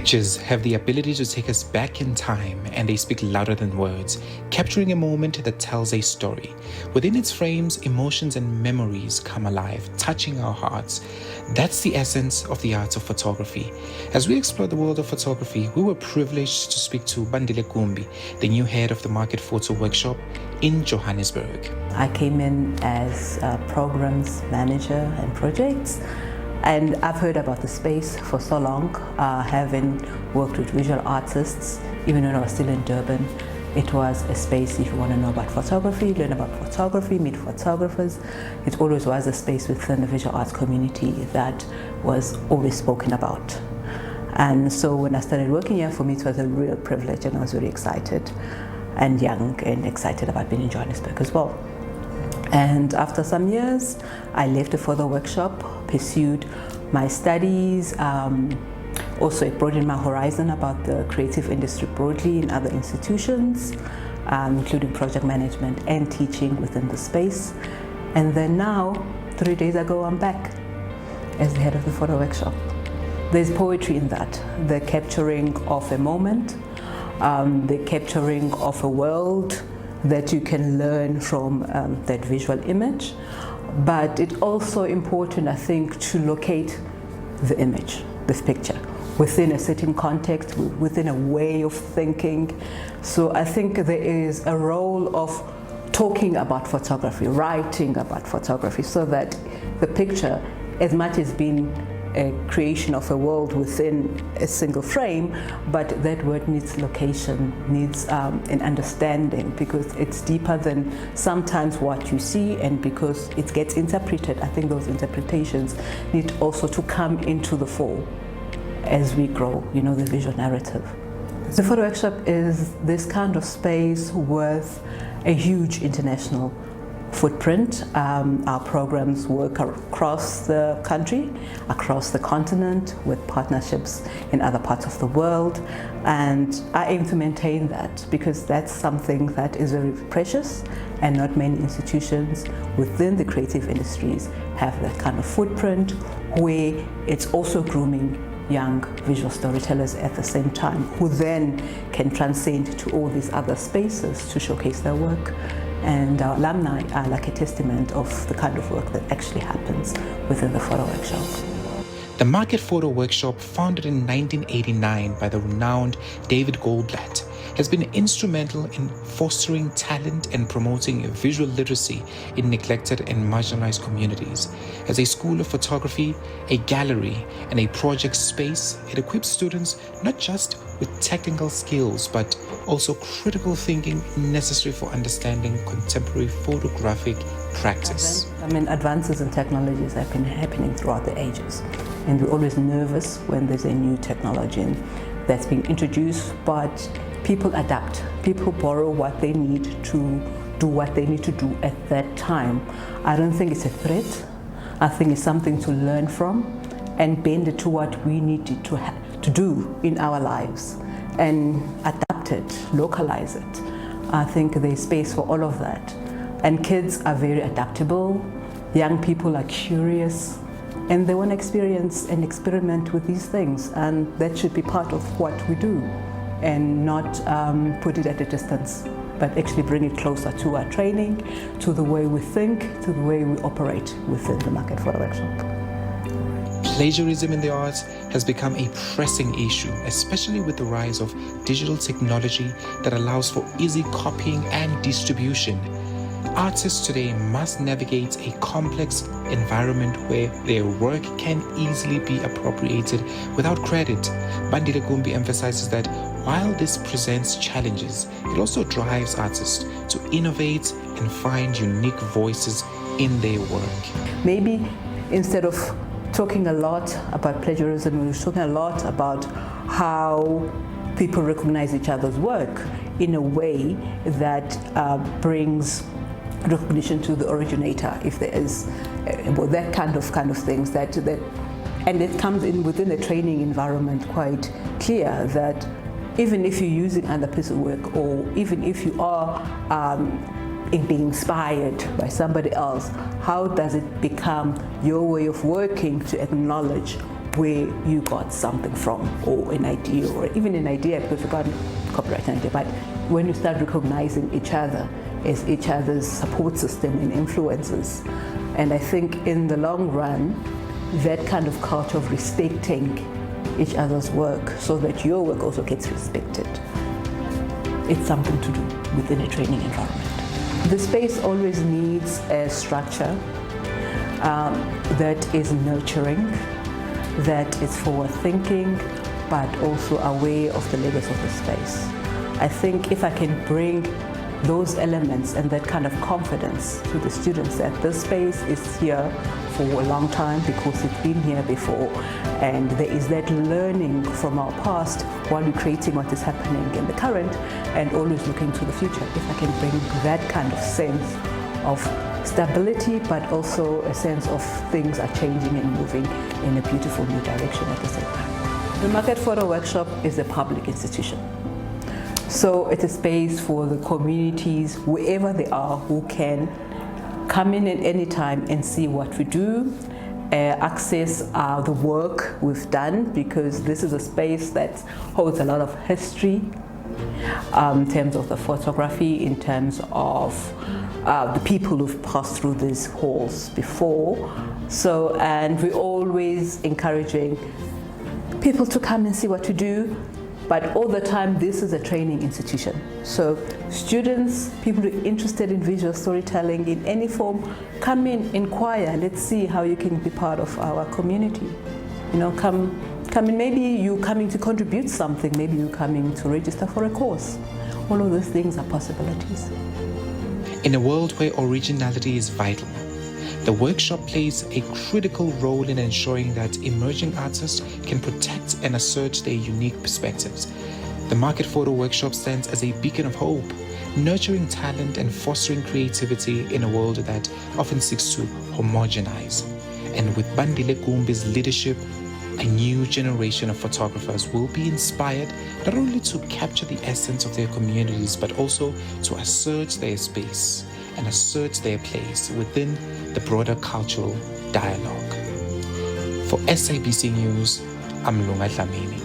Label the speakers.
Speaker 1: Pictures have the ability to take us back in time, and they speak louder than words, capturing a moment that tells a story. Within its frames, emotions and memories come alive, touching our hearts. That's the essence of the art of photography. As we explore the world of photography, we were privileged to speak to Bandile Gumbi, the new head of the Market Photo Workshop in Johannesburg.
Speaker 2: I came in as a programs manager and projects. And I've heard about the space for so long, having worked with visual artists, even when I was still in Durban. It was a space, if you want to know about photography, learn about photography, meet photographers. It always was a space within the visual arts community that was always spoken about. And so when I started working here, for me it was a real privilege, and I was very excited and young and excited about being in Johannesburg as well. And after some years, I left the photo workshop, pursued my studies. Also, it broadened my horizon about the creative industry broadly in other institutions, including project management and teaching within the space. And then now, 3 days ago, I'm back as the head of the photo workshop. There's poetry in that, the capturing of a moment, the capturing of a world that you can learn from that visual image. But it's also important, I think, to locate the image, this picture, within a certain context, within a way of thinking. So I think there is a role of talking about photography, writing about photography, so that the picture, as much as being a creation of a world within a single frame, but that word needs location, needs an understanding, because it's deeper than sometimes what you see, and because it gets interpreted. I think those interpretations need also to come into the fore as we grow, the visual narrative. The photo workshop is this kind of space with a huge international footprint. Our programs work across the country, across the continent, with partnerships in other parts of the world, and I aim to maintain that, because that's something that is very precious, and not many institutions within the creative industries have that kind of footprint, where it's also grooming young visual storytellers at the same time, who then can transcend to all these other spaces to showcase their work. And our alumni are like a testament of the kind of work that actually happens within the photo workshop.
Speaker 1: The Market Photo Workshop, founded in 1989 by the renowned David Goldblatt, has been instrumental in fostering talent and promoting visual literacy in neglected and marginalized communities. As a school of photography, a gallery, and a project space, it equips students not just with technical skills, but also critical thinking necessary for understanding contemporary photographic practice.
Speaker 2: Advances in technologies have been happening throughout the ages, and we're always nervous when there's a new technology that's being introduced, but people adapt. People borrow what they need to do what they need to do at that time. I don't think it's a threat. I think it's something to learn from and bend it to what we need to do in our lives, and adapt it, localize it. I think there's space for all of that. And kids are very adaptable. Young people are curious, and they want to experience and experiment with these things, and that should be part of what we do, and not put it at a distance, but actually bring it closer to our training, to the way we think, to the way we operate within the Market Photo Workshop.
Speaker 1: Plagiarism in the arts has become a pressing issue, especially with the rise of digital technology that allows for easy copying and distribution. Artists today must navigate a complex environment where their work can easily be appropriated without credit. Bandile Gumbi emphasizes that while this presents challenges, it also drives artists to innovate and find unique voices in their work.
Speaker 2: Maybe instead of talking a lot about plagiarism, we're talking a lot about how people recognize each other's work in a way that brings recognition to the originator, if there is that kind of things, and it comes in within a training environment quite clear that even if you're using another piece of work, or even if you are being inspired by somebody else, how does it become your way of working to acknowledge where you got something from, or an idea, or even an idea, because you can't copyright an idea, but when you start recognizing each other as each other's support system and influences. And I think in the long run, that kind of culture of respecting each other's work so that your work also gets respected, it's something to do within a training environment. The space always needs a structure that is nurturing, that is forward thinking, but also aware of the limits of the space. I think if I can bring those elements and that kind of confidence to the students that this space is here for a long time because it's been here before, and there is that learning from our past while we're creating what is happening in the current and always looking to the future. If I can bring that kind of sense of stability, but also a sense of things are changing and moving in a beautiful new direction at the same time. The Market Photo Workshop is a public institution. So it's a space for the communities, wherever they are, who can come in at any time and see what we do, access the work we've done, because this is a space that holds a lot of history in terms of the photography, in terms of the people who've passed through these halls before. So, and we're always encouraging people to come and see what we do. But all the time, this is a training institution. So students, people who are interested in visual storytelling in any form, come in, inquire, let's see how you can be part of our community. You know, come in, maybe you're coming to contribute something, maybe you're coming to register for a course. All of those things are possibilities.
Speaker 1: In a world where originality is vital, the workshop plays a critical role in ensuring that emerging artists can protect and assert their unique perspectives. The Market Photo Workshop stands as a beacon of hope, nurturing talent and fostering creativity in a world that often seeks to homogenize. And with Bandile Gumbi's leadership, a new generation of photographers will be inspired not only to capture the essence of their communities, but also to assert their space and assert their place within the broader cultural dialogue. For SABC News, I'm Lunga Dlamini.